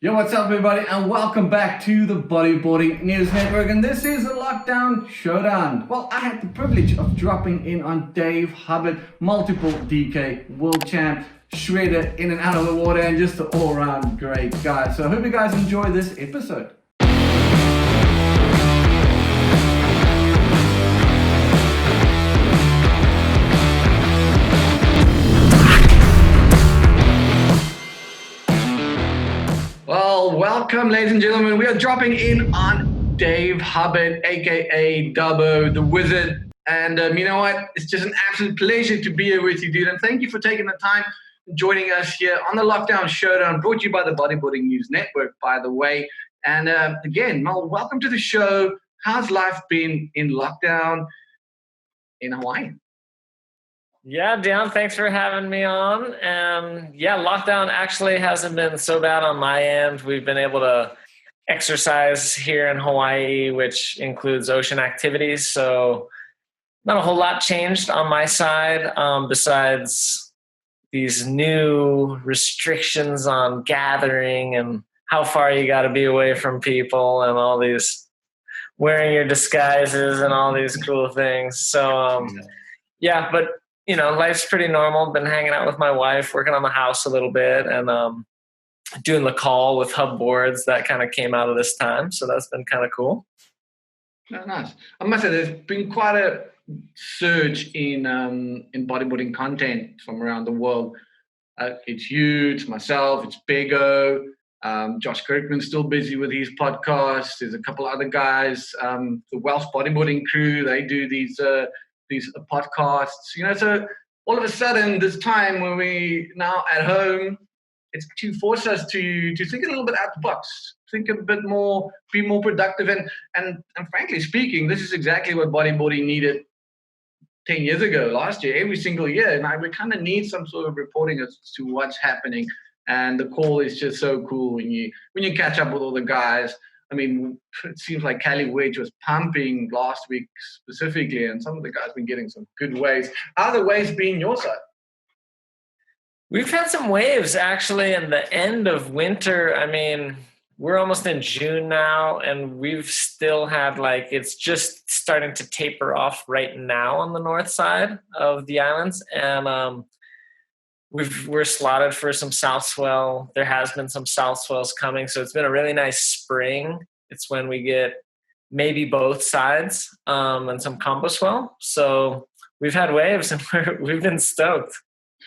Yo, what's up, everybody, and welcome back to the Bodyboarding News Network, and this is a Lockdown Showdown. Well, I had the privilege of dropping in on Dave Hubbard, multiple DK world champ, shredder in and out of the water, and just an all-around great guy. So I hope you guys enjoy this episode. Well, welcome, ladies and gentlemen. We are dropping in on Dave Hubbard, aka Dubbo, the Wizard. And you know what? It's just an absolute pleasure to be here with you, dude. And thank you for taking the time and joining us here on the Lockdown Showdown, brought to you by the Bodyboarding News Network, by the way. And again, Mel, welcome to the show. How's life been in lockdown in Hawaii? Yeah, Dan, thanks for having me on. Lockdown actually hasn't been so bad on my end. We've been able to exercise here in Hawaii, which includes ocean activities. So not a whole lot changed on my side, besides these new restrictions on gathering and how far you got to be away from people and all these wearing your disguises and all these cool things. So, but you know, life's pretty normal. Been hanging out with my wife, working on the house a little bit, and doing the call with Hubboards. That kind of came out of this time, so that's been kind of cool. Oh, nice. I must say, there's been quite a surge in bodyboarding content from around the world. It's you, it's myself, it's Bego. Josh Kirkman's still busy with his podcast. There's a couple other guys. The Welsh Bodyboarding crew, they do these podcasts, you know. So all of a sudden, this time when we now at home, it's to force us to think a little bit out the box, think a bit more, be more productive, and frankly speaking, this is exactly what bodyboarding needed 10 years ago, last year, every single year. And we kind of need some sort of reporting as to what's happening. And the call is just so cool when you catch up with all the guys. I mean, it seems like Cali Wedge was pumping last week specifically, and some of the guys been getting some good waves. How are the waves been your side? We've had some waves actually in the end of winter. I mean, we're almost in June now, and we've still had it's just starting to taper off right now on the north side of the islands. And we're slotted for some south swell. There has been some south swells coming, so it's been a really nice spring. It's when we get maybe both sides and some combo swell. So we've had waves, and we've been stoked.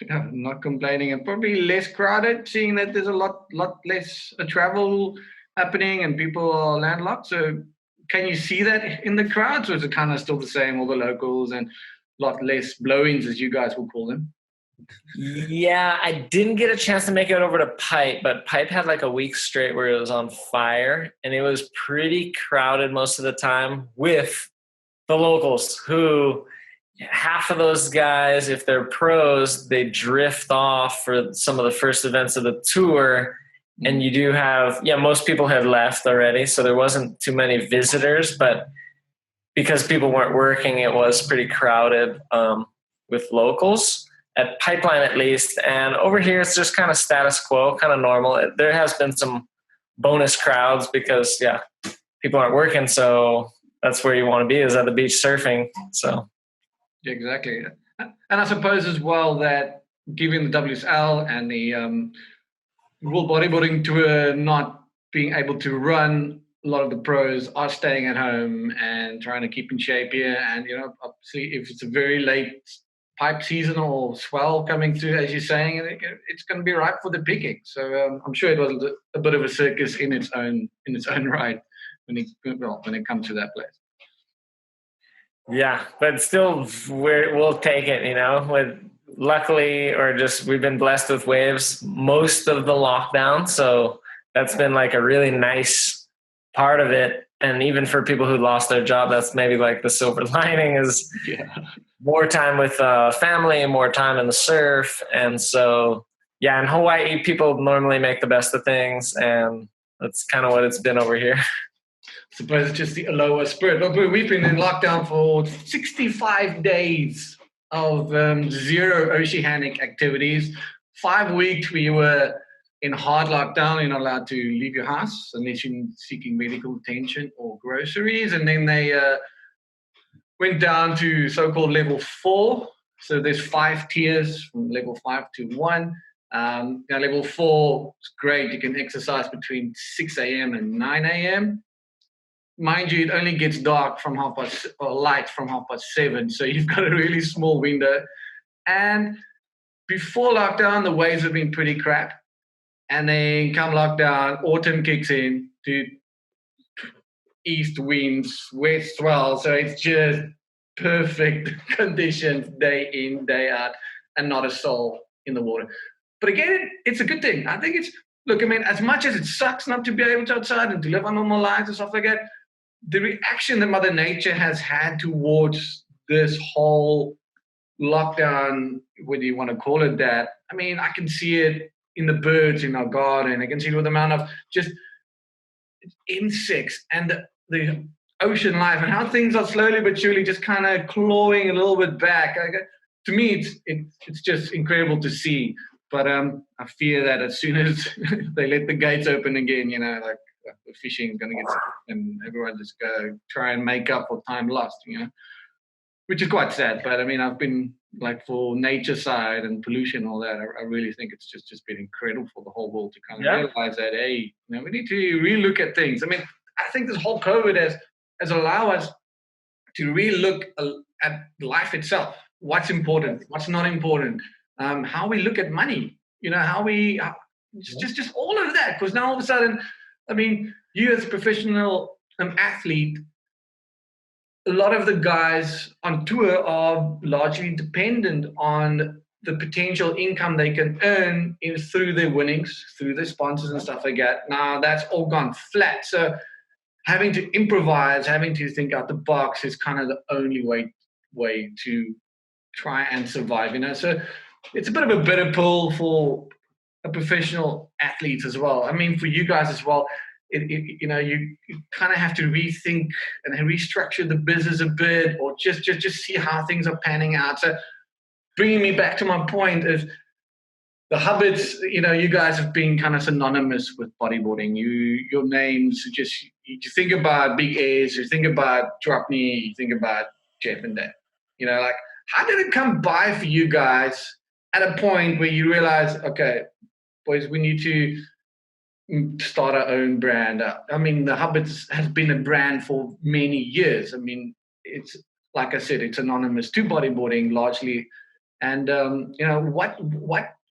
Yeah, I'm not complaining, and probably less crowded, seeing that there's a lot less travel happening and people are landlocked. So can you see that in the crowds, or is it kind of still the same, all the locals, and a lot less blow-ins, as you guys will call them? Yeah, I didn't get a chance to make it over to Pipe, but Pipe had a week straight where it was on fire, and it was pretty crowded most of the time with the locals, who half of those guys, if they're pros, they drift off for some of the first events of the tour. And you do have, most people had left already, so there wasn't too many visitors, but because people weren't working, it was pretty crowded with locals. At Pipeline at least, and over here it's just kind of status quo, kind of normal. There has been some bonus crowds because people aren't working, so that's where you want to be, is at the beach surfing. So exactly. And I suppose as well that given the WSL and the World Bodyboarding Tour not being able to run, a lot of the pros are staying at home and trying to keep in shape here. And obviously if it's a very late pipe season or swell coming through, as you're saying, it's going to be ripe for the picking. So I'm sure it was a bit of a circus in its own right when it comes to that place. Yeah, but still, we'll take it. With luckily, or just we've been blessed with waves most of the lockdown, so that's been a really nice part of it. And even for people who lost their job, that's maybe the silver lining is more time with family and more time in the surf. And so, in Hawaii, people normally make the best of things, and that's kind of what it's been over here. I suppose it's just the aloha spirit. Look, we've been in lockdown for 65 days of zero oceanic activities. 5 weeks we were in hard lockdown, you're not allowed to leave your house unless you're seeking medical attention or groceries. And then they went down to so-called level 4. So there's 5 tiers from level 5 to 1. Level 4 is great. You can exercise between 6 a.m. and 9 a.m. Mind you, it only gets dark from light from 7:30. So you've got a really small window. And before lockdown, the waves have been pretty crap. And then come lockdown, autumn kicks in, dude, east winds, west swell. So it's just perfect conditions day in, day out, and not a soul in the water. But again, it's a good thing. I think as much as it sucks not to be able to outside and to live our normal lives and stuff like that, the reaction that Mother Nature has had towards this whole lockdown, whether you want to call it that, I can see it in the birds in our garden. I can see it with the amount of just insects and the ocean life and how things are slowly but surely just kind of clawing a little bit back. To me, it's just incredible to see. But I fear that as soon as they let the gates open again, the fishing is going to get stuck and everyone just go try and make up for time lost, which is quite sad. But I've been for nature side and pollution and all that, I really think it's just been incredible for the whole world to kind of realize that, hey, we need to relook at things. I think this whole COVID has allowed us to relook at life itself. What's important, what's not important, how we look at money, how we just all of that. Because now all of a sudden, you as a professional athlete, a lot of the guys on tour are largely dependent on the potential income they can earn through their winnings, through their sponsors and stuff like that. Now that's all gone flat. So having to improvise, having to think out the box is kind of the only way to try and survive. So it's a bit of a bitter pill for a professional athletes as well. For you guys as well. You kind of have to rethink and restructure the business a bit, or just see how things are panning out. So bringing me back to my point is the Hubbards, you guys have been kind of synonymous with bodyboarding. Your names, you think about Big A's, you think about Dropney, you think about Jeff and Dan. How did it come by for you guys at a point where you realize, okay, boys, we need to start our own brand? The Hubbards has been a brand for many years. It's like I said, it's anonymous to bodyboarding largely. And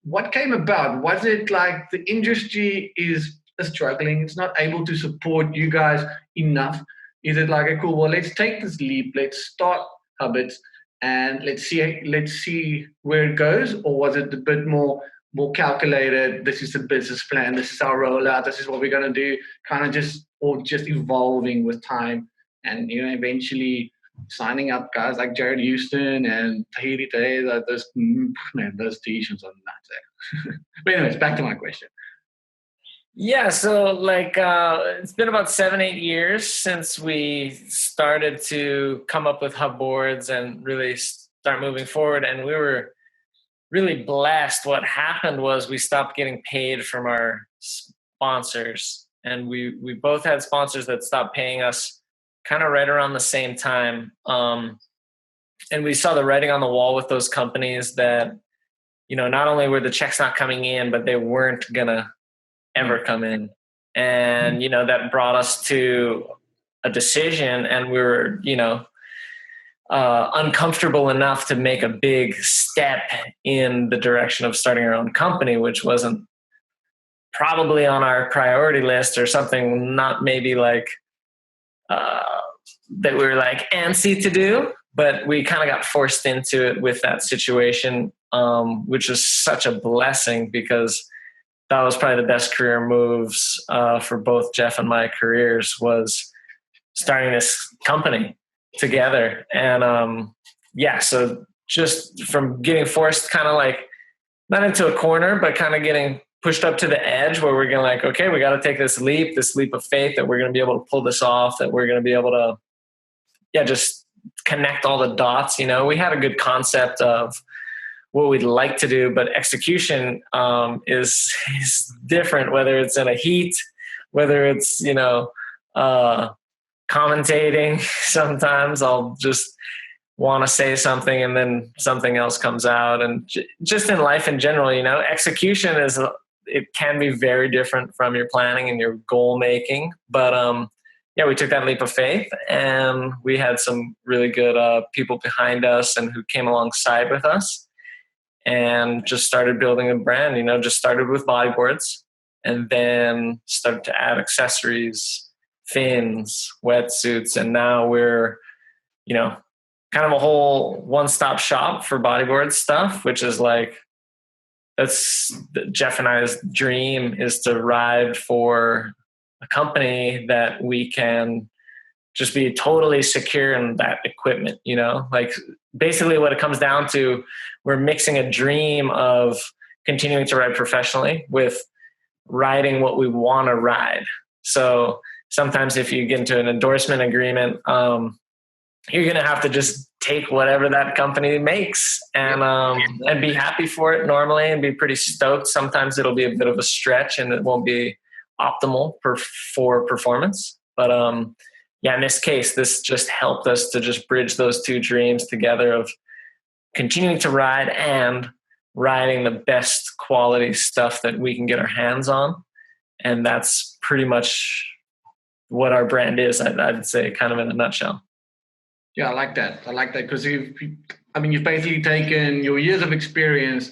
what came about? Was it like the industry is struggling? It's not able to support you guys enough? Is it like, cool, well, let's take this leap. Let's start Hubbards and let's see where it goes? Or was it a bit more calculated? This is the business plan. This is our rollout. This is what we're going to do. Kind of just evolving with time, and eventually signing up guys like Jared Houston and Tahiti Tay. Those Tahitians are nuts. But anyways, back to my question. Yeah, so it's been about 7-8 years since we started to come up with Hubboards and really start moving forward, and we were really blessed. What happened was we stopped getting paid from our sponsors, and we both had sponsors that stopped paying us kind of right around the same time. And we saw the writing on the wall with those companies that, not only were the checks not coming in, but they weren't gonna ever come in. And, that brought us to a decision, and we were, uncomfortable enough to make a big step in the direction of starting our own company, which wasn't probably on our priority list, or something not maybe that we were antsy to do, but we kind of got forced into it with that situation, which was such a blessing, because that was probably the best career moves for both Jeff and my careers, was starting this company together. And so just from getting forced kind of not into a corner, but kind of getting pushed up to the edge where we're going to okay, we got to take this leap of faith that we're going to be able to pull this off, that we're going to be able to, just connect all the dots. We had a good concept of what we'd like to do, but execution is different, whether it's in a heat, whether it's, commentating. Sometimes I'll just want to say something and then something else comes out. And just in life in general, execution it can be very different from your planning and your goal making. But we took that leap of faith, and we had some really good people behind us and who came alongside with us, and just started building a brand. Just started with bodyboards, and then started to add accessories, fins, wetsuits, and now we're, kind of a whole one-stop shop for bodyboard stuff, which is like, that's Jeff and I's dream, is to ride for a company that we can just be totally secure in that equipment, like basically what it comes down to, we're mixing a dream of continuing to ride professionally with riding what we want to ride. So sometimes if you get into an endorsement agreement, you're going to have to just take whatever that company makes and be happy for it normally and be pretty stoked. Sometimes it'll be a bit of a stretch and it won't be optimal for performance. But in this case, this just helped us to just bridge those two dreams together of continuing to ride and riding the best quality stuff that we can get our hands on. And that's pretty much what our brand is, I'd say, kind of in a nutshell. Yeah, I like that because you've basically taken your years of experience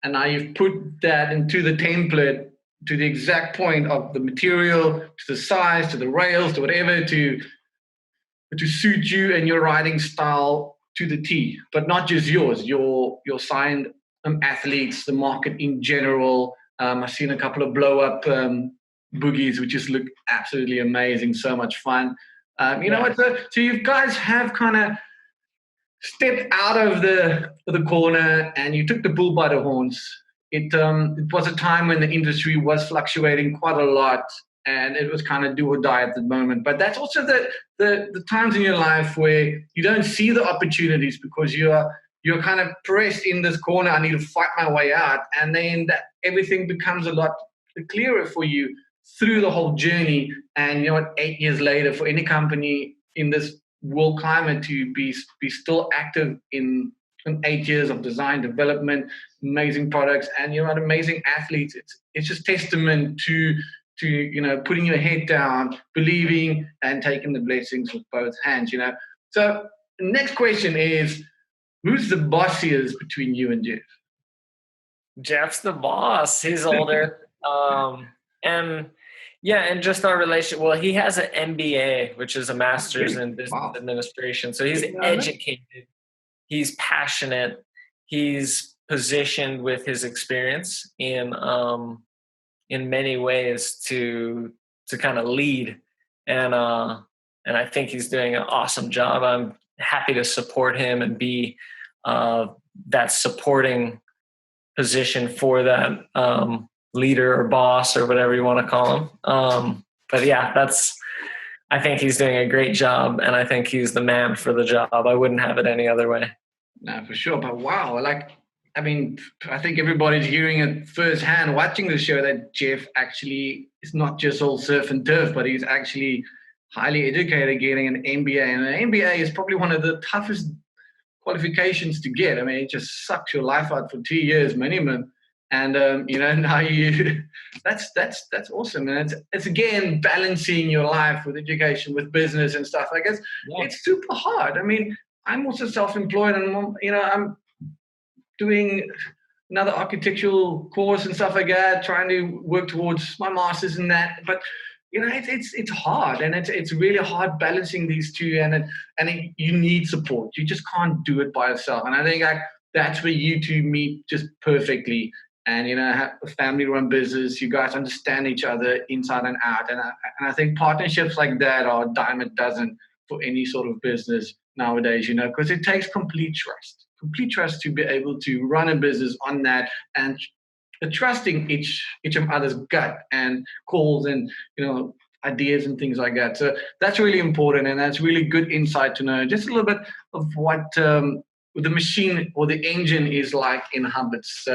and now you've put that into the template to the exact point of the material, to the size, to the rails, to whatever, to suit you and your riding style to the T. But not just yours, your signed athletes, the market in general. I've seen a couple of blow up boogies which just look absolutely amazing, so much fun. So you guys have kind of stepped out of the corner and you took the bull by the horns. It was a time when the industry was fluctuating quite a lot and it was kind of do or die at the moment. But that's also the times in your life where you don't see the opportunities because you're kind of pressed in this corner. I need to fight my way out. And then everything becomes a lot clearer for you through the whole journey. And 8 years later, for any company in this world climate to be still active in 8 years of design development, amazing products, and amazing athletes, it's just testament to putting your head down, believing, and taking the blessings with both hands. So the next question is, who's the bossiest between you and Jeff? Jeff's the boss. He's older. And just our relationship. Well, he has an MBA, which is a master's in business administration. So he's educated. He's passionate. He's positioned with his experience in many ways to kind of lead. And I think he's doing an awesome job. I'm happy to support him and be that supporting position for that leader or boss or whatever you want to call him. I think he's doing a great job, and I think he's the man for the job. I wouldn't have it any other way. No, for sure. But wow, I think everybody's hearing it firsthand watching the show that Jeff actually is not just all surf and turf, but he's actually highly educated, getting an MBA. And an MBA is probably one of the toughest qualifications to get. It just sucks your life out for 2 years minimum. And now that's awesome. And it's again balancing your life with education, with business and stuff. I guess It's super hard. I'm also self-employed, and I'm doing another architectural course and stuff like that, trying to work towards my master's in that. But it's hard, and it's really hard balancing these two. And you need support. You just can't do it by yourself. And I think that's where you two meet just perfectly. And have a family-run business. You guys understand each other inside and out. And I think partnerships like that are a dime a dozen for any sort of business nowadays. Because it takes complete trust to be able to run a business on that, and trusting each of other's gut and calls and ideas and things like that. So that's really important, and that's really good insight to know. Just a little bit of what the machine or the engine is like in Hubbards,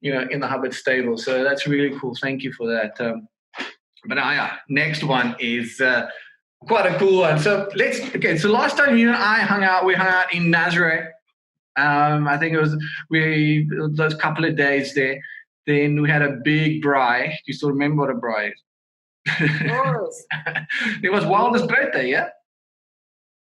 in the Hubbard stable. So that's really cool. Thank you for that. But next one is quite a cool one. So so last time you and I we hung out in Nazareth. I think it was those couple of days there. Then we had a big braai. Do you still remember what a braai is? Yes. It was Wilder's birthday, yeah?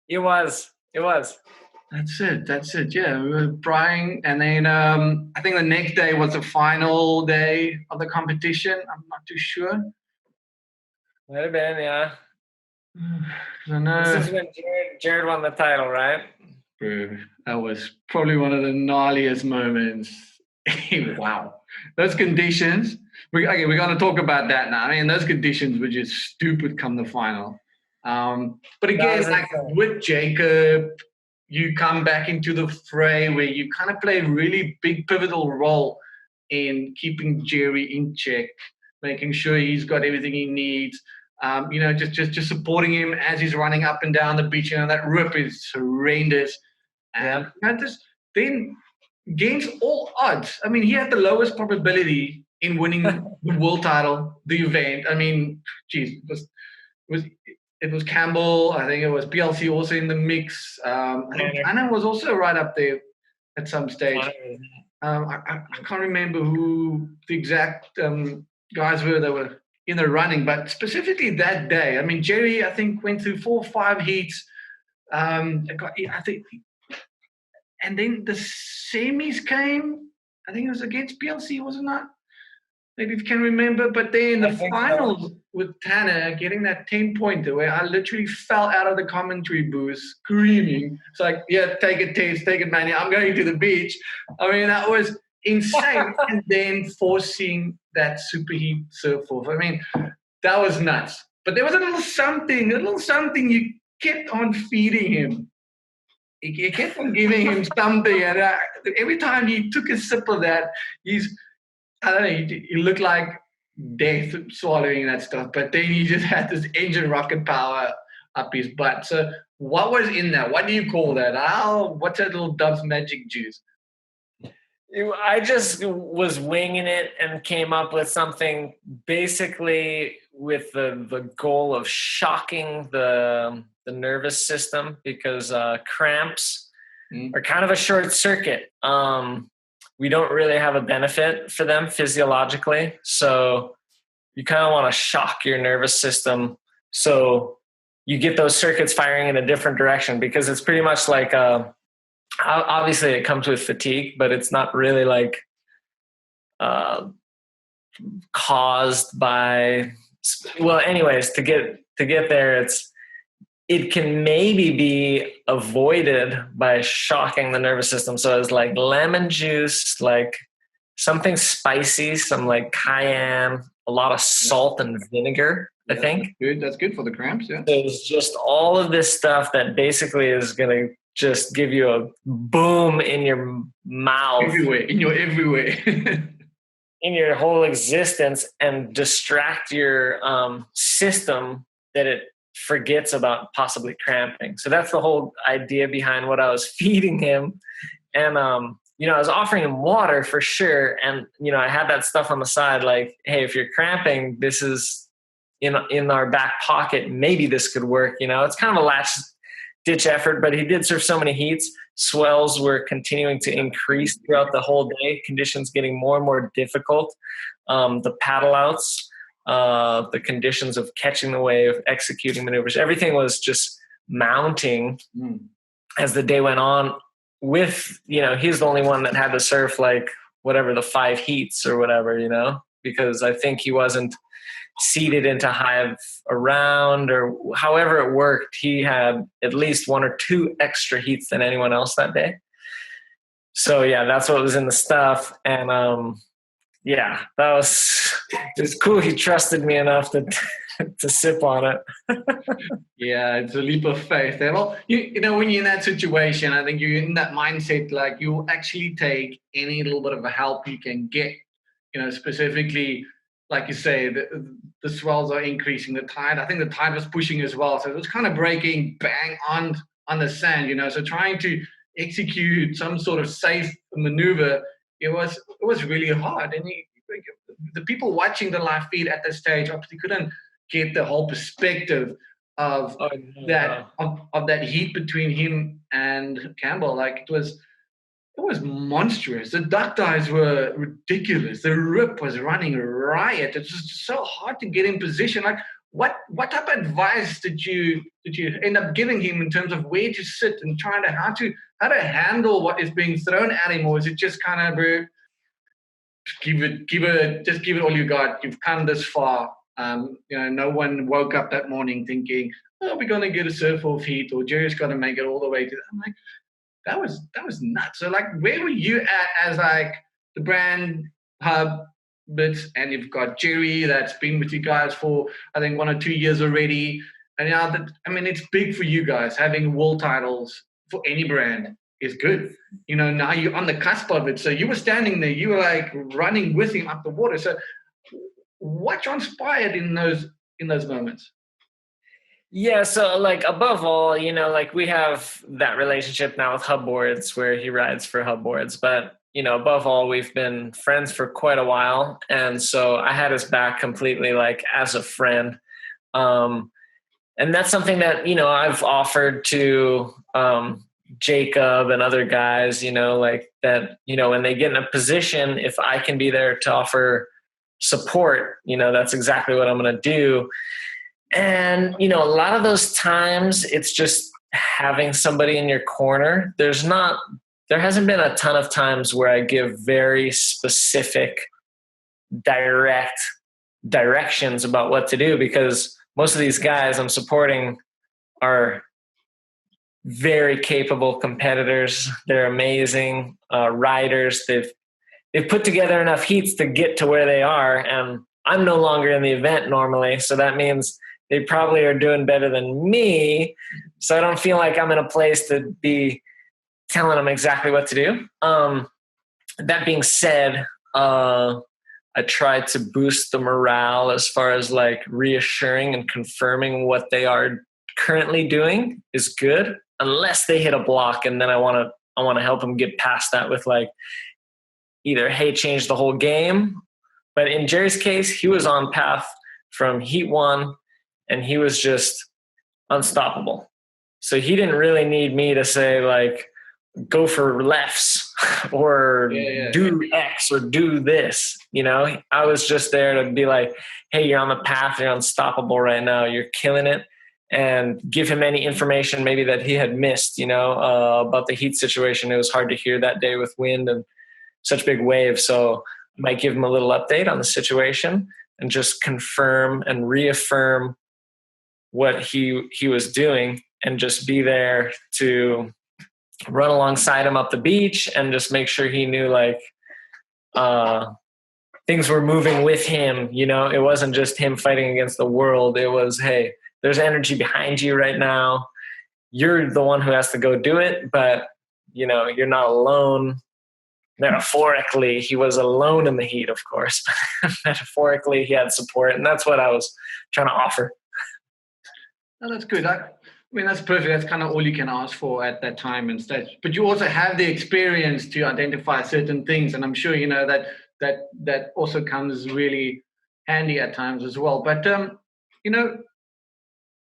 It was. That's it. Yeah, we were braaiing, and then I think the next day was the final day of the competition. I'm not too sure. Might have been, yeah. I don't know. This is when Jared won the title, right? Bro, that was probably one of the gnarliest moments. Wow. Those conditions, we're going to talk about that now. I mean, those conditions were just stupid come the final. But again, like with Jacob, you come back into the fray where you kind of play a really big pivotal role in keeping Jerry in check, making sure he's got everything he needs. Just supporting him as he's running up and down the beach. That rip is horrendous. And then against all odds, I mean, he had the lowest probability in winning the world title, the event. I mean, geez, it was Campbell. I think it was PLC also in the mix. I think Anna was also right up there at some stage. I can't remember who the exact guys were that were in the running, but specifically that day, I mean, Jerry, I think, went through 4 or 5 heats. And then the semis came. I think it was against PLC, was it not? Maybe if you can remember. But then the finals with Tanner getting that 10-pointer where I literally fell out of the commentary booth screaming. It's like, yeah, take it, Tess, take it, man. I'm going to the beach. I mean, that was insane. And then forcing that superheat surf-off. I mean, that was nuts. But there was a little something you kept on feeding him. You kept on giving him something. And every time he took a sip of that, he looked like death swallowing that stuff. But then he just had this engine rocket power up his butt. So what was in that? What do you call that? What's that little Dub's magic juice? I just was winging it and came up with something basically with the goal of shocking the nervous system, because cramps are kind of a short circuit. We don't really have a benefit for them physiologically. So you kind of want to shock your nervous system so you get those circuits firing in a different direction, because it's pretty much like obviously it comes with fatigue, but it's not really like caused by, well, anyways, to get there, it can maybe be avoided by shocking the nervous system. So it's like lemon juice, like something spicy, some like cayenne, a lot of salt and vinegar, I think. That's good for the cramps, yeah. So it's just all of this stuff that basically is going to just give you a boom in your mouth. Everywhere. In your whole existence, and distract your system that it forgets about possibly cramping. So that's the whole idea behind what I was feeding him. And, I was offering him water for sure. And, I had that stuff on the side, like, hey, if you're cramping, this is in our back pocket. Maybe this could work. It's kind of a last ditch effort, but he did serve so many heats. Swells were continuing to increase throughout the whole day. Conditions getting more and more difficult. The paddle outs, the conditions of catching the wave, executing maneuvers, everything was just mounting as the day went on. With, he's the only one that had to surf like whatever the 5 heats or whatever, because I think he wasn't seated into hive around, or however it worked. He had at least 1 or 2 extra heats than anyone else that day. So yeah, that's what was in the stuff. And it was cool. He trusted me enough to sip on it. Yeah, it's a leap of faith. Well, when you're in that situation, I think you're in that mindset, like you actually take any little bit of a help you can get, specifically, like you say, the swells are increasing, the tide. I think the tide was pushing as well. So it was kind of breaking bang on the sand, So trying to execute some sort of safe maneuver, it was really hard. And the people watching the live feed at that stage obviously couldn't get the whole perspective of that heat between him and Campbell. Like it was monstrous. The duck dives were ridiculous. The rip was running riot. It's just so hard to get in position. Like what type of advice did you end up giving him in terms of where to sit and trying to how to handle what is being thrown at him? Or is it just kind of give it all you got? You've come this far. No one woke up that morning thinking, oh, we're gonna get a surf off heat, or Jerry's got to make it all the way to. I'm like, that was nuts. So like, where were you at as like the brand hub bits, and you've got Jerry that's been with you guys for I think 1 or 2 years already, and now that it's big for you guys having world titles for any brand is good. Now you're on the cusp of it. So you were standing there, you were like running with him up the water. So what transpired in those moments? Yeah, so like above all, like we have that relationship now with Hubboards where he rides for Hubboards, but above all, we've been friends for quite a while. And so I had his back completely like as a friend. And that's something that, I've offered to Jacob and other guys, like that, when they get in a position, if I can be there to offer support, that's exactly what I'm going to do. And, a lot of those times it's just having somebody in your corner. There hasn't been a ton of times where I give very specific, direct directions about what to do, because most of these guys I'm supporting are very capable competitors. They're amazing riders. They've put together enough heats to get to where they are. And I'm no longer in the event normally. So that means they probably are doing better than me. So I don't feel like I'm in a place to be telling them exactly what to do. That being said, I try to boost the morale as far as like reassuring and confirming what they are currently doing is good, unless they hit a block. And then I want to help them get past that with like either, hey, change the whole game. But in Jerry's case, he was on path from heat 1 and he was just unstoppable. So he didn't really need me to say like, go for lefts or do X or do this. I was just there to be like, hey, you're on the path. You're unstoppable right now. You're killing it. And give him any information maybe that he had missed, about the heat situation. It was hard to hear that day with wind and such big waves. So I might give him a little update on the situation and just confirm and reaffirm what he was doing, and just be there to run alongside him up the beach and just make sure he knew like things were moving with him. It wasn't just him fighting against the world. It was, hey, there's energy behind you right now. You're the one who has to go do it, but you're not alone. Metaphorically, he was alone in the heat, of course. Metaphorically, he had support, and that's what I was trying to offer. No, that's good. That's perfect. That's kind of all you can ask for at that time and stage. But you also have the experience to identify certain things, and I'm sure that also comes really handy at times as well. But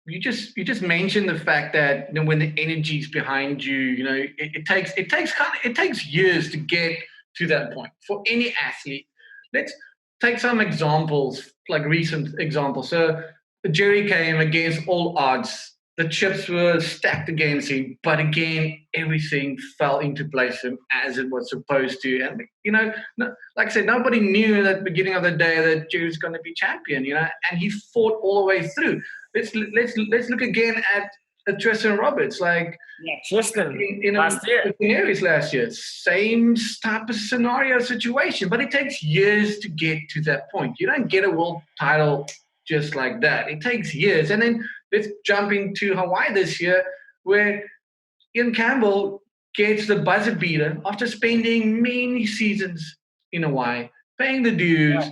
you just mentioned the fact that when the energy's behind you, it takes years to get to that point for any athlete. Let's take some examples, like recent examples. So Jerry came against all odds. The chips were stacked against him, but again, everything fell into place as it was supposed to. And like I said, nobody knew at the beginning of the day that Jerry's going to be champion. And he fought all the way through. Let's look again at Tristan Roberts, like Tristan last year. Same type of scenario situation, but it takes years to get to that point. You don't get a world title just like that. It takes years. And then let's jump into Hawaii this year, where Ian Campbell gets the buzzer beater after spending many seasons in Hawaii, paying the dues,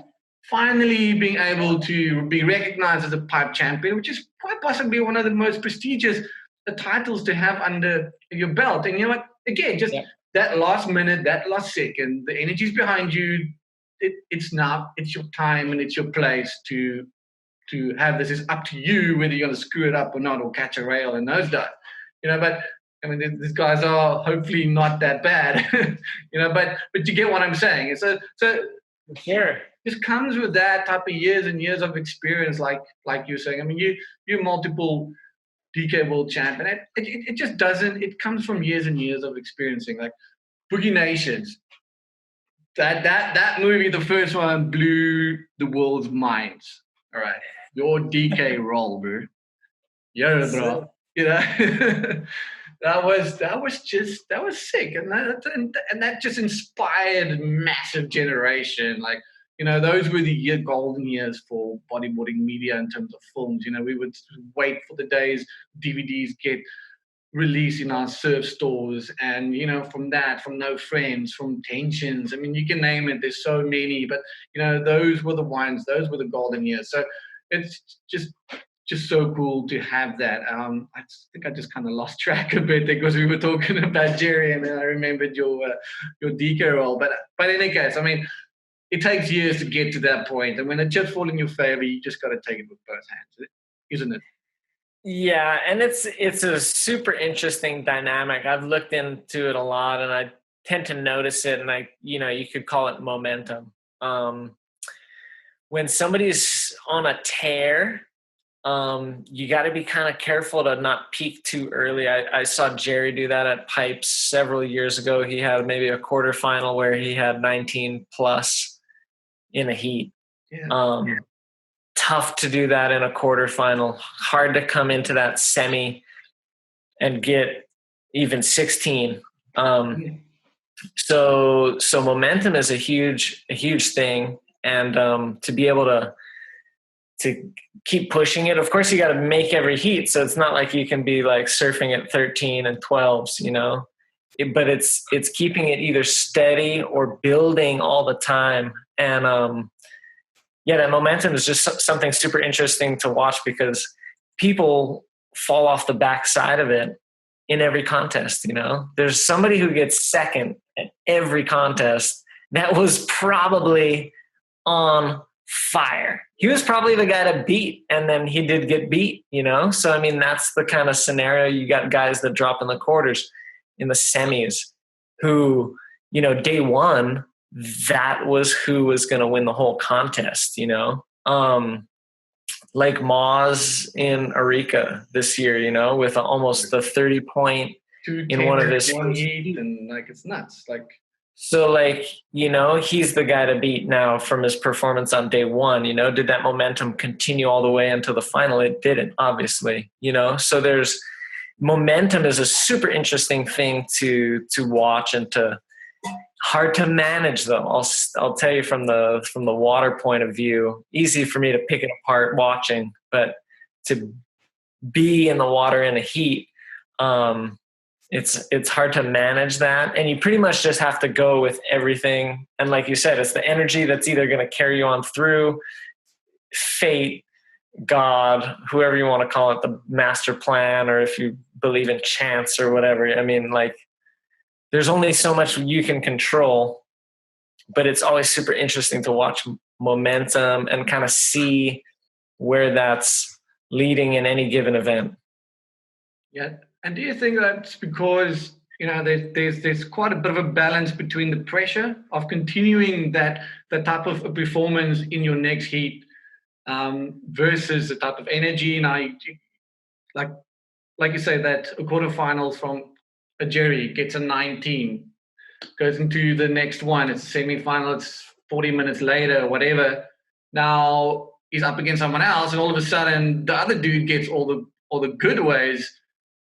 finally being able to be recognized as a pipe champion, which is quite possibly one of the most prestigious titles to have under your belt. And again, just that last minute, that last second, the energy's behind you. It's your time and it's your place to have this. It's up to you whether you're going to screw it up or not, or catch a rail and nosedive. But I mean, these guys are hopefully not that bad, but you get what I'm saying. So sure. This comes with that type of years and years of experience, like you're saying. I mean, you're multiple DK world champ, and it just doesn't. It comes from years and years of experiencing. Like Boogie Nations, that movie, the first one, blew the world's minds. All right, your DK role, bro. Yeah, bro. That was sick, and that just inspired a massive generation. Like, those were the golden years for bodyboarding media in terms of films. We would wait for the days DVDs get released in our surf stores, and from No Friends, from Tensions. I mean, you can name it. There's so many, but those were the ones. Those were the golden years. So it's just so cool to have that. I think I just kind of lost track a bit because we were talking about Jerry, and then I remembered your DK role. But in any case, I mean, it takes years to get to that point, and when it just falls in your favor, you just got to take it with both hands, isn't it? Yeah, and it's a super interesting dynamic. I've looked into it a lot, and I tend to notice it, and you could call it momentum. When somebody's on a tear, you got to be kind of careful to not peak too early. I saw Jerry do that at Pipes several years ago. He had maybe a quarterfinal where he had 19 plus in a heat. Yeah. Tough to do that in a quarterfinal. Hard to come into that semi and get even 16. So momentum is a huge thing, and to be able to keep pushing it. Of course, you got to make every heat, so it's not like you can be like surfing at 13 and 12s, but it's keeping it either steady or building all the time. And that momentum is just something super interesting to watch, because people fall off the backside of it in every contest. There's somebody who gets second at every contest that was probably on fire. He was probably the guy to beat, and then he did get beat, So, I mean, that's the kind of scenario. You got guys that drop in the quarters, in the semis, who, day one, that was who was going to win the whole contest, like Moz in Arica this year, with almost the 30-point in one of his heat, and it's nuts. So, he's the guy to beat now from his performance on day one. Did that momentum continue all the way into the final? It didn't, obviously. So there's momentum is a super interesting thing to watch, and hard to manage, though. I'll tell you from the water point of view, easy for me to pick it apart watching, but to be in the water in a heat, it's hard to manage that, and you pretty much just have to go with everything. And like you said, it's the energy that's either going to carry you on through, fate, God, whoever you want to call it, the master plan, or if you believe in chance or whatever. I mean, there's only so much you can control, but it's always super interesting to watch momentum and kind of see where that's leading in any given event. Yeah. And do you think that's because, there's quite a bit of a balance between the pressure of continuing that type of performance in your next heat versus the type of energy? Now, like you say, that a quarterfinal from a Jerry gets a 19, goes into the next one, it's a semi-final, it's 40 minutes later, whatever. Now he's up against someone else, and all of a sudden the other dude gets all the good ways.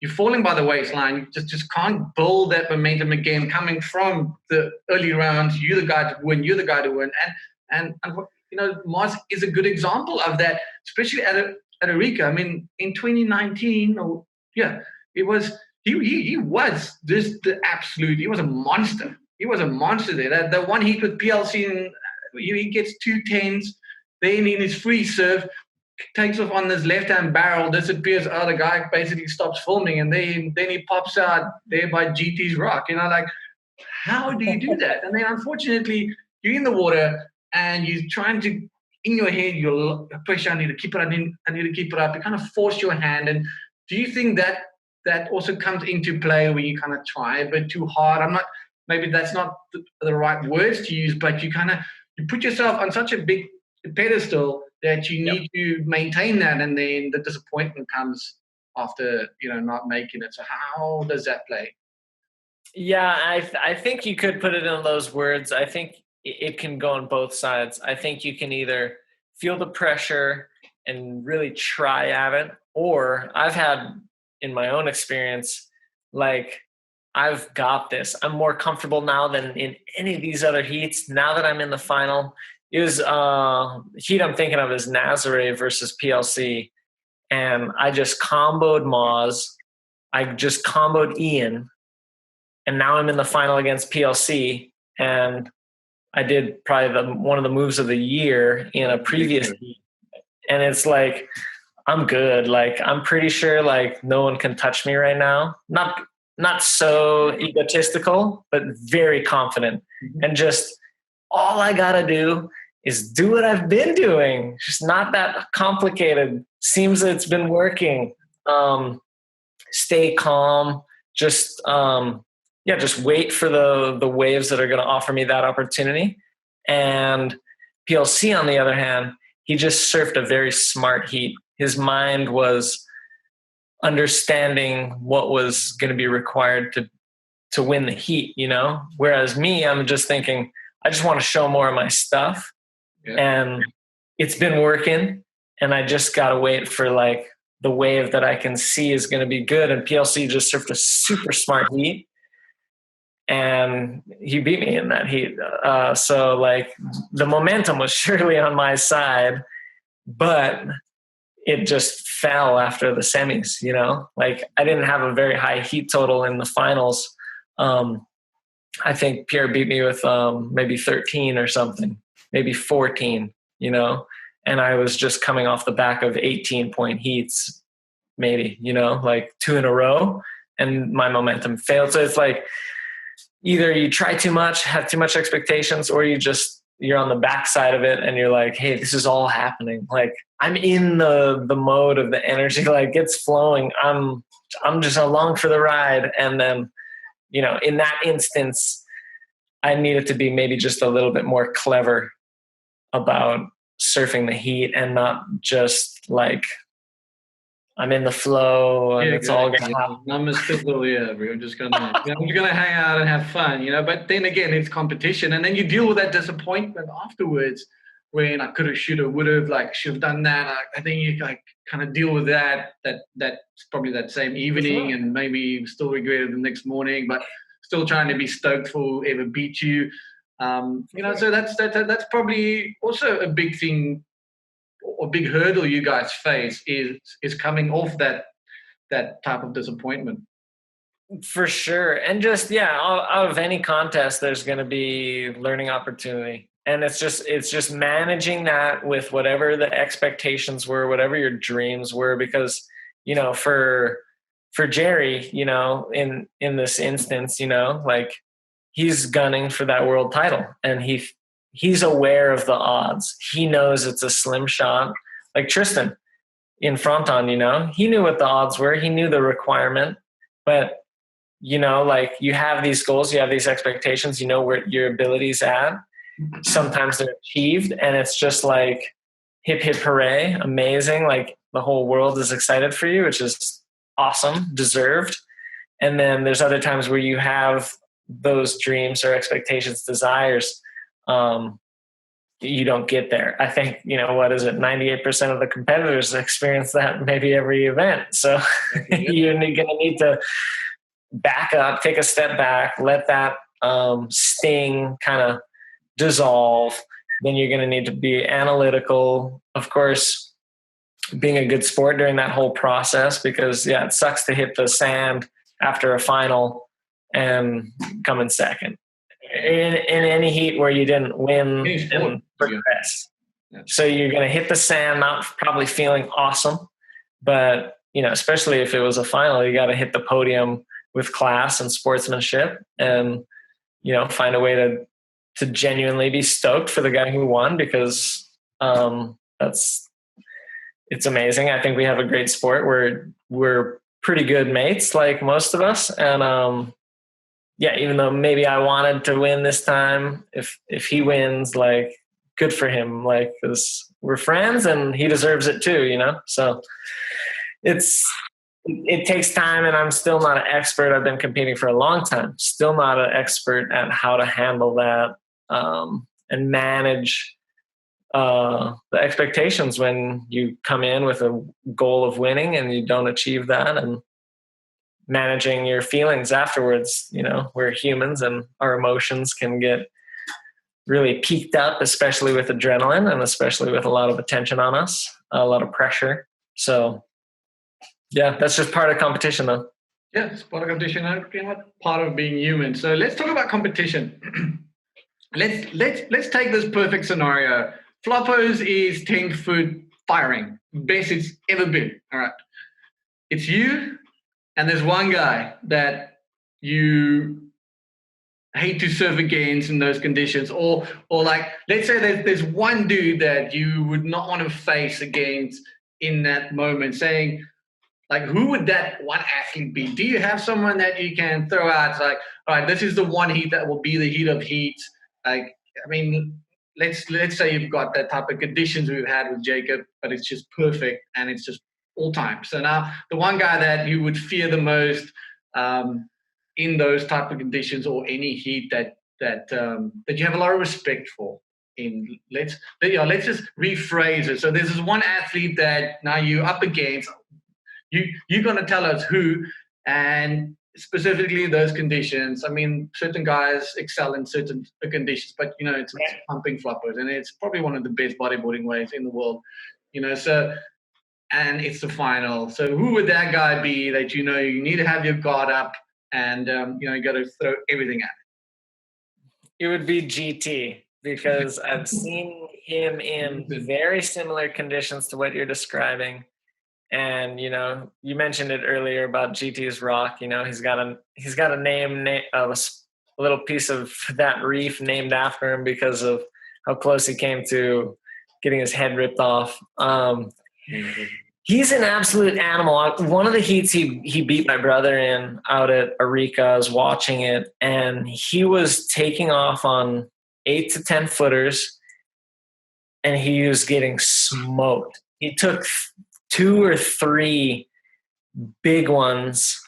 You're falling by the waistline. You just can't build that momentum again coming from the early rounds. You're the guy to win. You're the guy to win. And Moz is a good example of that, especially at Arica. I mean, in 2019, it was he was just the absolute. He was a monster. He was a monster there. The one heat with PLC, and he gets 2 10s. Then in his free serve, takes off on this left-hand barrel, disappears. Oh, the guy basically stops filming, and then he pops out there by GT's rock. Like, how do you do that? And then unfortunately, you're in the water and you're trying to, in your head, you're pressure. I need to keep it. I need to keep it up. You kind of force your hand. And do you think that also comes into play when you kind of try a bit too hard? Maybe that's not the right words to use, but you put yourself on such a big pedestal that you need to maintain that, and then the disappointment comes after not making it. So how does that play? Yeah, I think you could put it in those words. I think it can go on both sides. I think you can either feel the pressure and really try at it, or I've had in my own experience, like, I've got this. I'm more comfortable now than in any of these other heats. Now that I'm in the final, it was heat I'm thinking of is Nazare versus PLC. And I just comboed Moz. I just comboed Ian. And now I'm in the final against PLC. And I did probably one of the moves of the year in a previous heat. And it's like, I'm good. Like, I'm pretty sure like no one can touch me right now. Not so egotistical, but very confident. And just all I got to do is do what I've been doing. Just not that complicated. Seems that it's been working. Stay calm. Just wait for the waves that are going to offer me that opportunity. And PLC, on the other hand, he just surfed a very smart heat. His mind was understanding what was going to be required to win the heat, whereas me, I'm just thinking, I just want to show more of my stuff. And it's been working, and I just got to wait for like the wave that I can see is going to be good. And PLC just surfed a super smart heat, and he beat me in that heat. So like the momentum was surely on my side, but it just fell after the semis, like I didn't have a very high heat total in the finals. I think Pierre beat me with maybe 13 or something, maybe 14, and I was just coming off the back of 18-point heats, maybe, like 2 in a row, and my momentum failed. So it's like either you try too much, have too much expectations, or you're on the backside of it and you're like, hey, this is all happening. Like, I'm in the mode of the energy, like it's flowing. I'm just along for the ride. And then, in that instance, I needed to be maybe just a little bit more clever about surfing the heat and not just like, I'm in the flow and it's all going to happen. I'm just going to hang out and have fun, but then again, it's competition. And then you deal with that disappointment afterwards when I could have, should have done that. I think you like kind of deal with that's probably that same evening, and maybe still regret it the next morning, but still trying to be stoked for whoever beat you. So that's probably also a big thing, or big hurdle you guys face is coming off that type of disappointment. For sure. And just, out of any contest, there's going to be learning opportunity. And it's just managing that with whatever the expectations were, whatever your dreams were, because, for Jerry, in this instance, like he's gunning for that world title, and he's aware of the odds. He knows it's a slim shot. Like Tristan in Fronton, he knew what the odds were. He knew the requirement, but like you have these goals, you have these expectations, where your ability's at. Sometimes they're achieved, and it's just like hip, hip, hooray, amazing. Like the whole world is excited for you, which is awesome, deserved. And then there's other times where you have those dreams or expectations, desires, you don't get there. I think, 98% of the competitors experience that maybe every event. So you're going to need to back up, take a step back, let that sting kind of dissolve. Then you're going to need to be analytical, of course, being a good sport during that whole process, because it sucks to hit the sand after a final and come in second in any heat where you didn't win and progress. Yeah. So you're going to hit the sand, not probably feeling awesome, but, you know, especially if it was a final, you got to hit the podium with class and sportsmanship and, you know, find a way to genuinely be stoked for the guy who won, because it's amazing. I think we have a great sport. We're pretty good mates, like most of us. And yeah, even though maybe I wanted to win this time, if he wins, like, good for him, like, because we're friends and he deserves it too, you know? So it takes time, and I'm still not an expert. I've been competing for a long time, still not an expert at how to handle that and manage the expectations when you come in with a goal of winning and you don't achieve that, and managing your feelings afterwards. You know, we're humans and our emotions can get really peaked up, especially with adrenaline and especially with a lot of attention on us, a lot of pressure. So yeah, that's just part of competition though. Yeah, it's part of competition, part of being human. So let's talk about competition. let's take this perfect scenario. Floppos is 10-foot firing, best it's ever been. All right, it's you, and there's one guy that you hate to serve against in those conditions, or like, let's say there's one dude that you would not want to face against in that moment. Saying, like, who would that one athlete be? Do you have someone that you can throw out? It's like, all right, this is the one heat that will be the heat of heats. Like, I mean, let's say you've got that type of conditions we've had with Jacob, but it's just perfect and it's just all time. So now the one guy that you would fear the most in those type of conditions, or any heat that you have a lot of respect for. Let's just rephrase it. So there's this one athlete that now you're up against. You're going to tell us who, and specifically those conditions. I mean, certain guys excel in certain conditions, but, you know, it's pumping floppers, and it's probably one of the best bodyboarding ways in the world, you know. So, and it's the final. So who would that guy be that, you know, you need to have your guard up and, you know, you got to throw everything at it? It would be GT, because I've seen him in very similar conditions to what you're describing. And, you know, you mentioned it earlier about GT's rock. You know, he's got a name, a little piece of that reef named after him because of how close he came to getting his head ripped off. He's an absolute animal. One of the heats he beat my brother in out at Arica. I was watching it, and he was taking off on 8 to 10 footers, and he was getting smoked. He took 2 or 3 big ones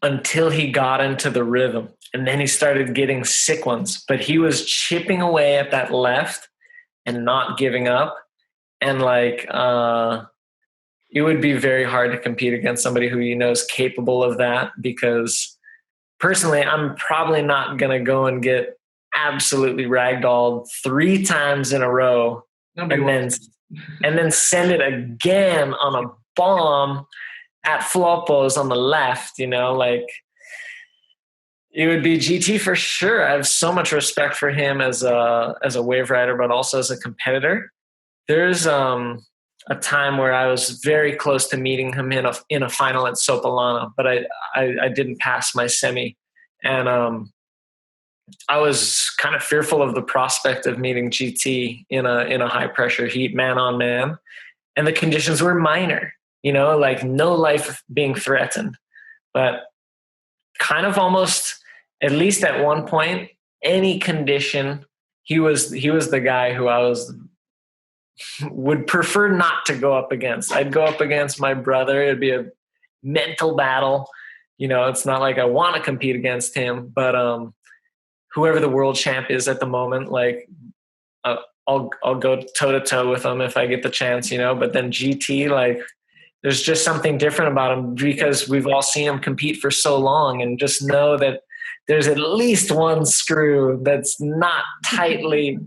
until he got into the rhythm, and then he started getting sick ones. But he was chipping away at that left and not giving up. And like, it would be very hard to compete against somebody who you know is capable of that, because personally, I'm probably not going to go and get absolutely ragdolled 3 times in a row and then send it again on a bomb at floppos on the left, you know. Like, it would be GT for sure. I have so much respect for him as a wave rider, but also as a competitor. There's a time where I was very close to meeting him in a final at Sopolana, but I didn't pass my semi, and I was kind of fearful of the prospect of meeting GT in a high pressure heat, man on man, and the conditions were minor, you know, like no life being threatened, but kind of almost, at least at one point, any condition, he was the guy who I would prefer not to go up against. I'd go up against my brother. It'd be a mental battle. You know, it's not like I want to compete against him, but whoever the world champ is at the moment, like, I'll go toe to toe with him if I get the chance, you know. But then GT, like, there's just something different about him, because we've all seen him compete for so long, and just know that there's at least one screw that's not tightly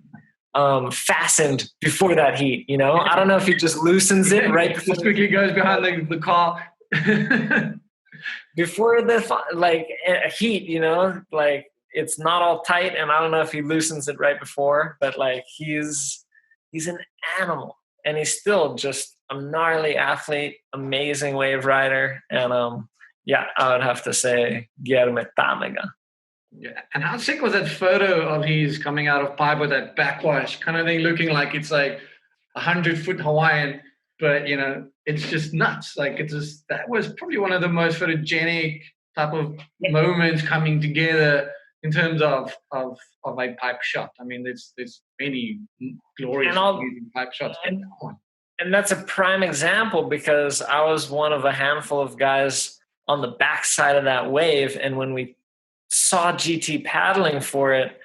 fastened before that heat, you know. I don't know if he just loosens it right before, just quickly goes behind the car before like a heat, you know, like it's not all tight, and I don't know if he loosens it right before, but like he's He's an animal, and he's still just a gnarly athlete, amazing wave rider. And yeah, I would have to say Guilherme Tâmega. Yeah, and how sick was that photo of his coming out of pipe with that backwash kind of thing, looking like it's like 100-foot Hawaiian, but you know, it's just nuts. Like it's just, that was probably one of the most photogenic type of moments coming together in terms of a pipe shot. I mean, there's many glorious pipe shots. And that's a prime example, because I was one of a handful of guys on the backside of that wave, and when we saw GT paddling for it,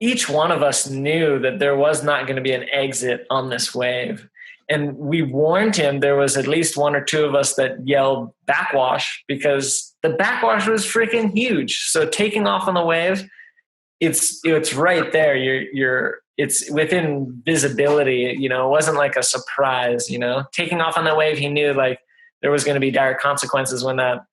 each one of us knew that there was not going to be an exit on this wave. And we warned him. There was at least one or two of us that yelled backwash, because the backwash was freaking huge. So taking off on the wave, it's right there. It's within visibility, you know. It wasn't like a surprise, you know. Taking off on the wave, he knew like there was going to be dire consequences when that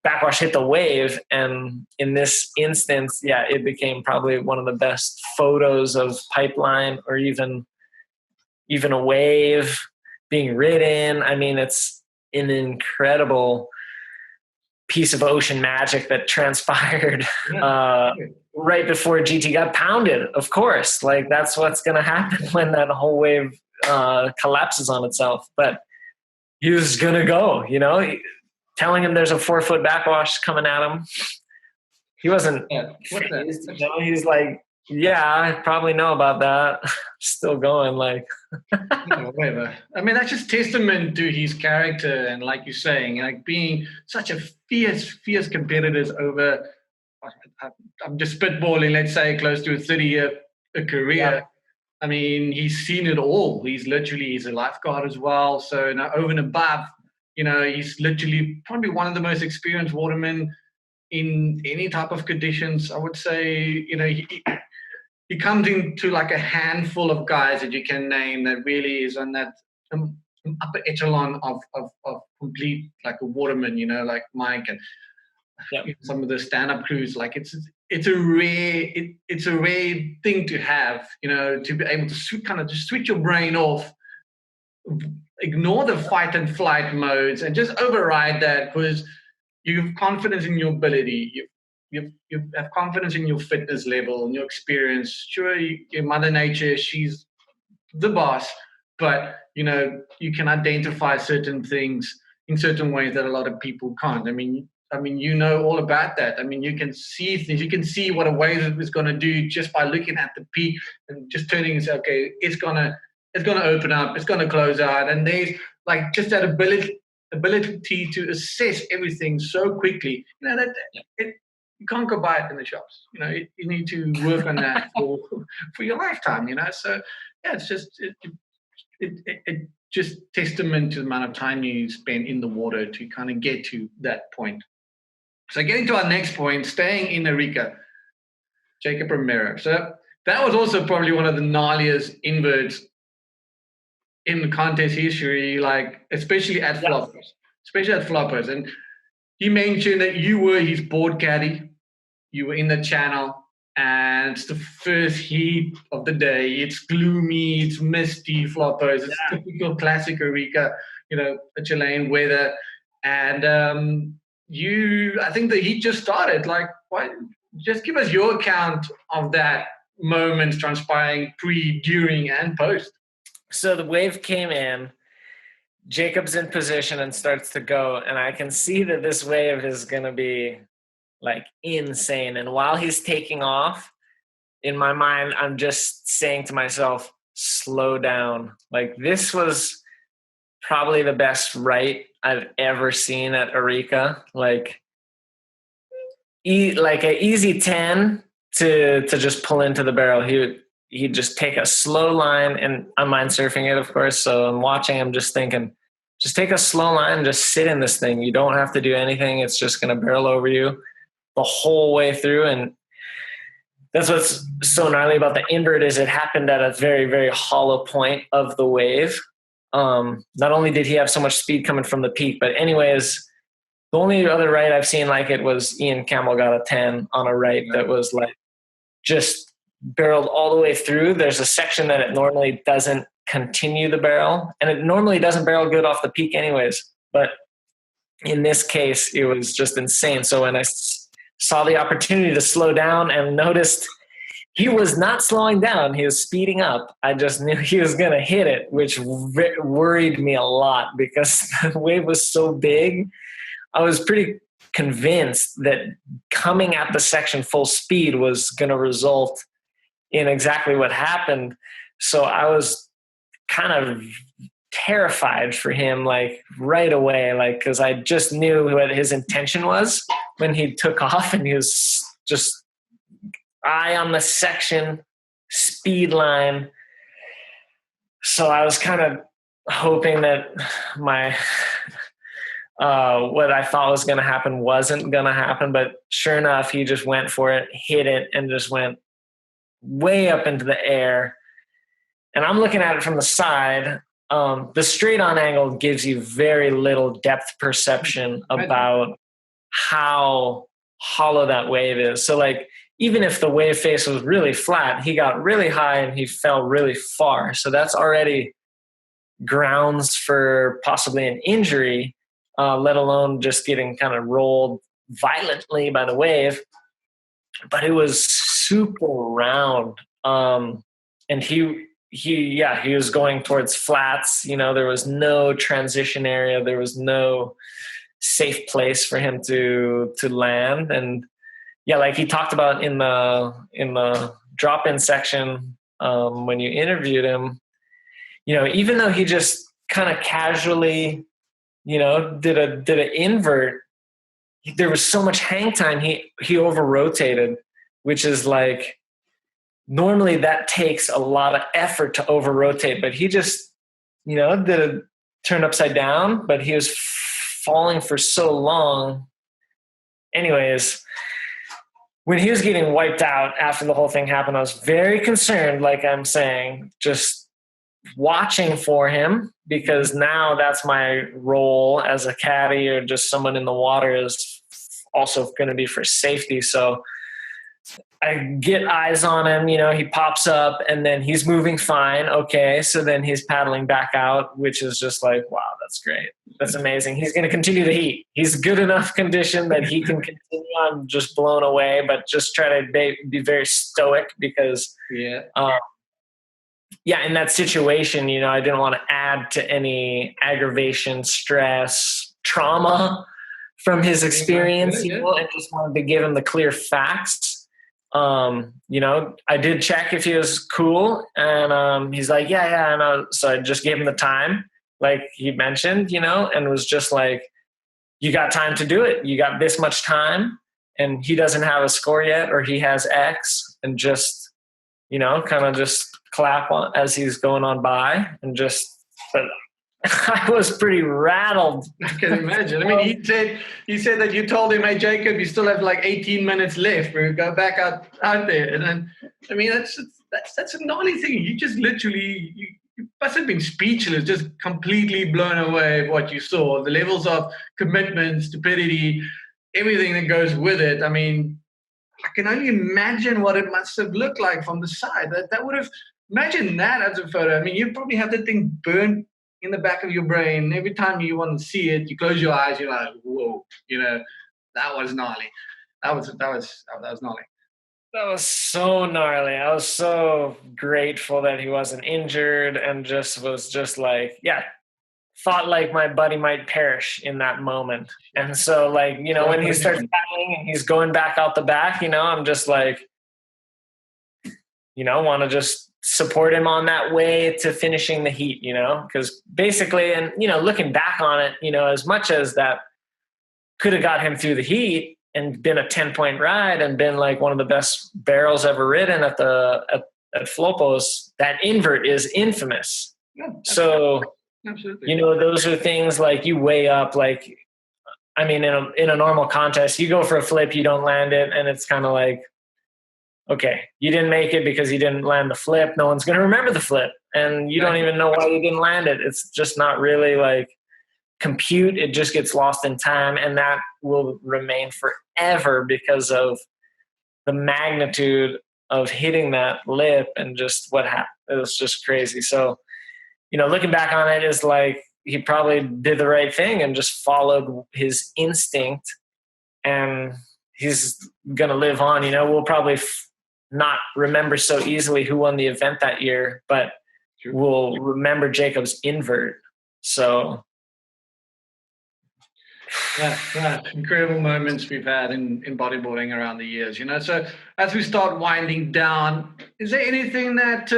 backwash hit the wave. And in this instance, yeah, it became probably one of the best photos of pipeline, or even a wave being ridden. I mean, it's an incredible piece of ocean magic that transpired right before GT got pounded. Of course, like that's what's going to happen when that whole wave collapses on itself. But he was going to go, you know, telling him there's a 4-foot backwash coming at him. He wasn't phased, you know? He's like, yeah, I probably know about that. Still going, like. Whatever. I mean, that's just testament to his character, and like you're saying, like being such a fierce competitors over. I'm just spitballing. Let's say close to a 30-year career. Yeah. I mean, he's seen it all. He's a lifeguard as well. So now over and above, you know, he's literally probably one of the most experienced watermen in any type of conditions. I would say, you know, he comes into like a handful of guys that you can name that really is on that upper echelon of complete, like a waterman, you know, like Mike and some of the stand-up crews. Like it's a rare thing to have, you know, to be able to kind of just switch your brain off, ignore the fight and flight modes, and just override that, because you have confidence in your ability. You have confidence in your fitness level and your experience. Sure, your Mother Nature, she's the boss, but you know, you can identify certain things in certain ways that a lot of people can't. I mean, you know all about that. I mean, you can see things. You can see what a wave is going to do just by looking at the peak and just turning and say, okay, it's gonna open up, it's gonna close out, and there's like just that ability to assess everything so quickly. You know that you can't go buy it in the shops. You know, you need to work on that for your lifetime. You know, so yeah, it's just it just testament to the amount of time you spend in the water to kind of get to that point. So getting to our next point, staying in Arica, Jacob Romero. So that was also probably one of the gnarliest inverts in the contest history, like especially at floppers. And he mentioned that you were his board caddy. You were in the channel, and it's the first heat of the day. It's gloomy, it's misty, floppers. It's typical classic Arica, you know, Chilean weather. And I think the heat just started. Like, why? Just give us your account of that moment transpiring pre, during, and post. So the wave came in, Jacob's in position and starts to go, and I can see that this wave is going to be like insane. And while he's taking off, in my mind, I'm just saying to myself, slow down. Like, this was probably the best right I've ever seen at Arica. Like an easy 10 to just pull into the barrel. He'd just take a slow line, and I'm mind surfing it, of course. So I'm watching him, just thinking, just take a slow line and just sit in this thing. You don't have to do anything. It's just going to barrel over you the whole way through. And that's what's so gnarly about the invert, is it happened at a very, very hollow point of the wave. Not only did he have so much speed coming from the peak, but anyways, the only other right I've seen like it was Ian Campbell got a 10 on a right that was like just barreled all the way through. There's a section that it normally doesn't continue the barrel, and it normally doesn't barrel good off the peak anyways. But in this case, it was just insane. So when I saw the opportunity to slow down and noticed he was not slowing down, he was speeding up, I just knew he was going to hit it, which worried me a lot because the wave was so big. I was pretty convinced that coming at the section full speed was going to result in exactly what happened. So I was kind of terrified for him, like right away, like, cause I just knew what his intention was when he took off, and he was just eye on the section, speed line. So I was kind of hoping that my, what I thought was going to happen wasn't going to happen, but sure enough, he just went for it, hit it, and just went way up into the air. And I'm looking at it from the side. The straight on angle gives you very little depth perception about how hollow that wave is. So like, even if the wave face was really flat, he got really high and he fell really far. So that's already grounds for possibly an injury, let alone just getting kind of rolled violently by the wave. But it was super round. And he was going towards flats. You know, there was no transition area. There was no safe place for him to land. And yeah, like he talked about in the drop-in section, when you interviewed him, you know, even though he just kind of casually, you know, did an invert, there was so much hang time. He over rotated, which is like, normally that takes a lot of effort to over rotate, but he just, you know, did a turn upside down, but he was falling for so long. Anyways, when he was getting wiped out after the whole thing happened, I was very concerned, like I'm saying, just watching for him, because now that's my role as a caddy or just someone in the water is also going to be for safety. So I get eyes on him, you know, he pops up and then he's moving fine. Okay. So then he's paddling back out, which is just like, wow, that's great. That's amazing. He's going to continue the heat. He's good enough condition that he can continue. I'm just blown away, but just try to be very stoic because, in that situation, you know, I didn't want to add to any aggravation, stress, trauma from his experience, you know, and just wanted to give him the clear facts. You know, I did check if he was cool, and he's like, yeah. So I just gave him the time, like he mentioned, you know, and was just like, you got time to do it. You got this much time, and he doesn't have a score yet, or he has X, and just, you know, kind of just clap on as he's going on by, and just, but I was pretty rattled. I can imagine. I mean, he said that you told him, hey, Jacob, you still have like 18 minutes left. We'll go back out there. And then, I mean, that's a gnarly thing. You just literally, you must have been speechless, just completely blown away by what you saw. The levels of commitment, stupidity, everything that goes with it. I mean, I can only imagine what it must have looked like from the side. That would have, imagine that as a photo. I mean, you probably have that thing burnt in the back of your brain. Every time you want to see it, you close your eyes, you're like, whoa, you know, that was gnarly. That was gnarly. That was so gnarly. I was so grateful that he wasn't injured, and was just like, thought like my buddy might perish in that moment. And so, like, you know, when he starts paddling and he's going back out the back, you know, I'm just like, you know, want to just support him on that way to finishing the heat, you know, because basically, and, you know, looking back on it, you know, as much as that could have got him through the heat and been a 10-point ride and been like one of the best barrels ever ridden at Flopos, that invert is infamous. Yeah, absolutely. You know, those are things like you weigh up, like, I mean, in a normal contest, you go for a flip, you don't land it, and it's kind of like, okay, you didn't make it because you didn't land the flip. No one's going to remember the flip, and you don't even know why you didn't land it. It's just not really like compute. It just gets lost in time, and that will remain forever because of the magnitude of hitting that lip and just what happened. It was just crazy. So, looking back on it is like he probably did the right thing and just followed his instinct, and he's going to live on. We'll probably not remember so easily who won the event that year, but we'll remember Jacob's invert. So yeah, incredible moments we've had in bodybuilding around the years, So as we start winding down, is there anything that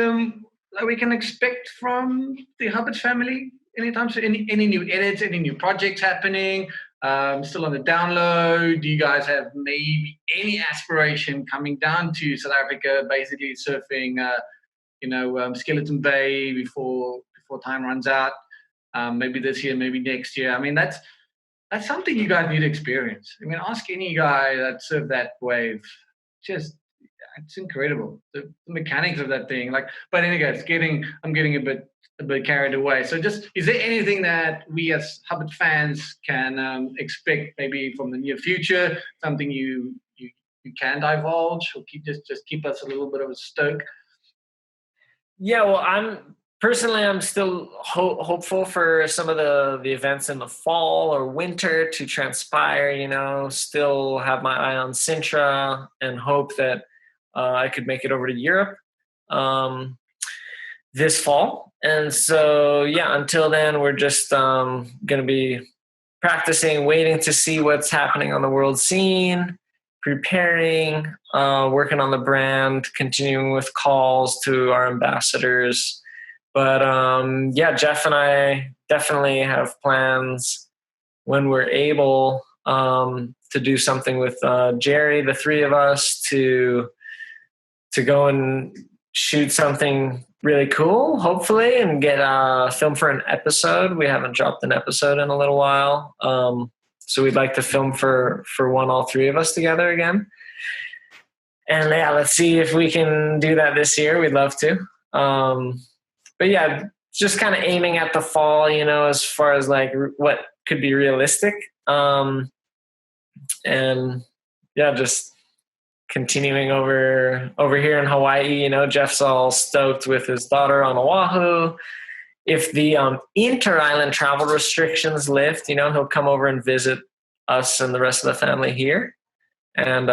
we can expect from the Hubbards family anytime soon? Any new edits, any new projects happening? Still on the download? Do you guys have maybe any aspiration coming down to South Africa, basically surfing, Skeleton Bay before time runs out? Maybe this year, maybe next year. I mean, that's something you guys need to experience. I mean, ask any guy that surfed that wave. It's incredible. The mechanics of that thing. But anyway, I'm getting a bit carried away. So is there anything that we as Hubbard fans can expect maybe from the near future? Something you can divulge, or keep us a little bit of a stoke? Yeah, well, I'm still hopeful for some of the events in the fall or winter to transpire, still have my eye on Sintra and hope that I could make it over to Europe this fall. And so, until then, we're just going to be practicing, waiting to see what's happening on the world scene, preparing, working on the brand, continuing with calls to our ambassadors. But Jeff and I definitely have plans when we're able to do something with Jerry, the three of us, to go and shoot something really cool, hopefully, and get film for an episode. We haven't dropped an episode in a little while. So we'd like to film for one, all three of us together again. And let's see if we can do that this year. We'd love to. But just kind of aiming at the fall, as far as like what could be realistic. Just continuing over here in Hawaii. Jeff's all stoked with his daughter on Oahu. If the inter-island travel restrictions lift, he'll come over and visit us and the rest of the family here. And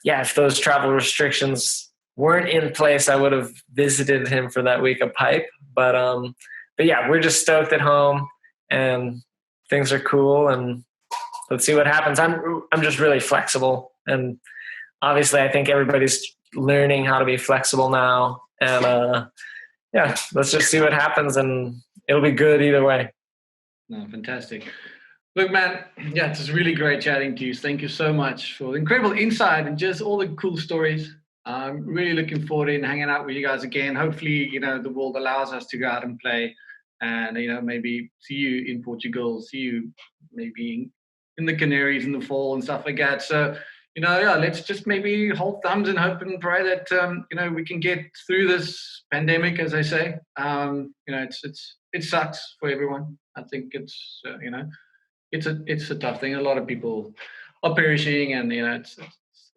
if those travel restrictions weren't in place, I would have visited him for that week of pipe. But we're just stoked at home and things are cool, and let's see what happens. I'm just really flexible, and obviously I think everybody's learning how to be flexible now. And let's just see what happens, and it'll be good either way. No, fantastic. Look, man, it's just really great chatting to you. Thank you so much for the incredible insight and just all the cool stories. I'm really looking forward to hanging out with you guys again. Hopefully, the world allows us to go out and play, and maybe see you in Portugal, see you maybe in the Canaries in the fall and stuff like that. So, let's just maybe hold thumbs and hope and pray that we can get through this pandemic, as I say. It sucks for everyone. I think it's it's a tough thing. A lot of people are perishing, and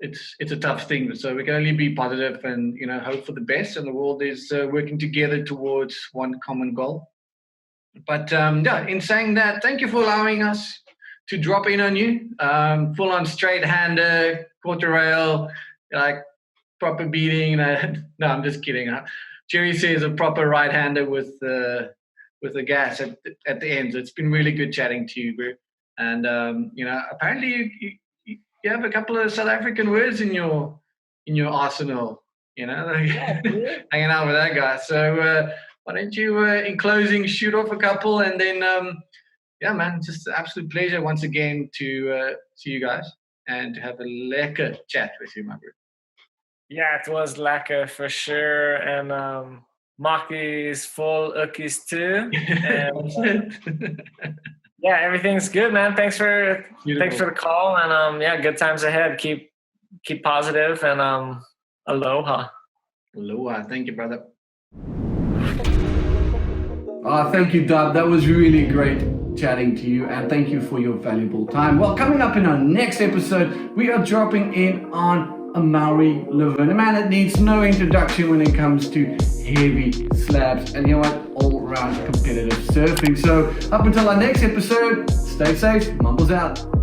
it's a tough thing. So we can only be positive and hope for the best. And the world is working together towards one common goal. But in saying that, thank you for allowing us to drop in on you. Full on straight hander, quarter rail, like proper beating. No, I'm just kidding. Jerry says a proper right hander with the gas at the end. So it's been really good chatting to you, bro. And apparently you have a couple of South African words in your arsenal, hanging out with that guy. So why don't you, in closing, shoot off a couple, and then, man, just an absolute pleasure once again to see you guys and to have a lekker chat with you, my bro. Yeah, it was lekker for sure, and Maki's full ukkies too. And, everything's good, man. Thanks for the call, and good times ahead. Keep positive, and aloha. Aloha. Thank you, brother. Thank you, Dub. That was really great chatting to you, and thank you for your valuable time. Well, coming up in our next episode, we are dropping in on a Maori Laverne, a man that needs no introduction when it comes to heavy slabs and, you know what, all-round competitive surfing. So up until our next episode, stay safe, Mumbles out.